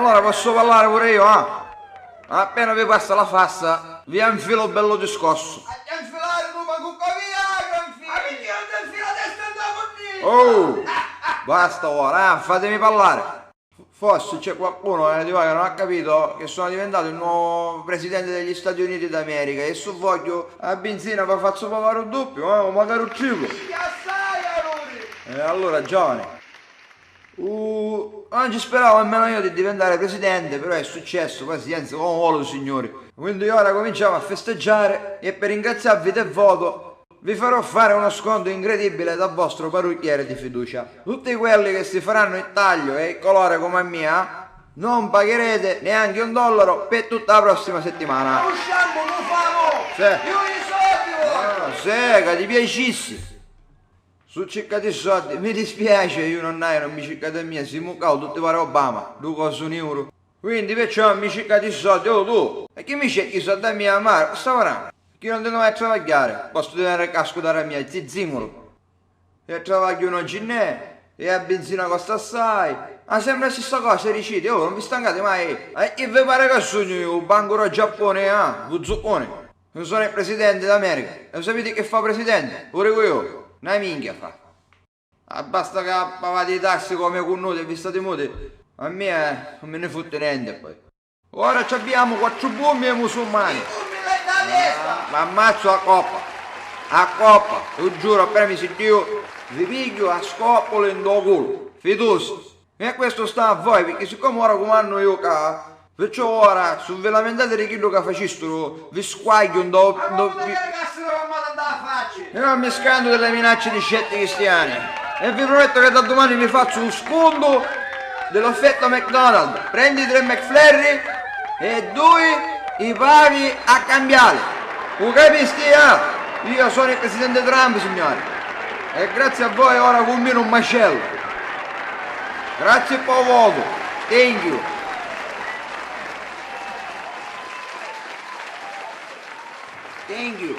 allora posso parlare pure io, ah? Appena vi passa la fassa, vi infilo bello discorso. A infilare tu ma cucco via, gran figlio! Ma perché non ti infila a destra Oh, basta ora, fatemi parlare. Forse c'è qualcuno di voi che non ha capito che sono diventato il nuovo presidente degli Stati Uniti d'America e se voglio a benzina vi faccio pagare un doppio, o magari un triplo. assai, allora! Allora, giovane, oggi speravo almeno io di diventare presidente, però è successo, pazienza, come vuole signori. Quindi ora cominciamo a festeggiare e per ringraziarvi del voto vi farò fare uno sconto incredibile dal vostro parrucchiere di fiducia. Tutti quelli che si faranno il taglio e il colore come mia non pagherete neanche $1 per tutta la prossima settimana. Usciamo, lo farò! Sì. Io i soldi! Sì, che ti piacessi. Su cercate i soldi, mi dispiace, io non mi cercate mia, si muccato tutti pare Obama, tu cosa un euro. Quindi perciò mi cercate i soldi, oh tu, e chi mi cerchi i soldi a mia mare, sta varando? Chi non deve travagliare, posso tenere casco da mia, zizzimolo. E travaglio non ce n'è, e la benzina costa assai. Ma sembra la stessa cosa, ricidi, oh, non vi stancate mai. E che vi pare che sogno io, un banguro Giappone, un zuccone. Io sono il presidente d'America, e sapete che fa presidente? Pure io. Una minchia fa. Basta che pagate i tasse come connuti e vi state muti. A me non me ne fotte niente poi. Ora abbiamo 4 bombe musulmani. Ma ammazzo a coppa. A coppa. Ti giuro, appena mi sentio, vi piglio a scoppolo in do culo. Fiducia. E questo sta a voi, perché siccome ora comando io qua, perciò ora, se vi lamentate di quello che facessero, vi squaglio un do... E non mi scando delle minacce di scelte cristiane. E vi prometto che da domani vi faccio un sconto dell'offerta McDonald's. Prendi 3 McFlurry e 2 i paghi a cambiare. Tu capisci? Io sono il presidente Trump, signori. E grazie a voi ora combino un macello. Grazie per il voto. Thank you. Thank you.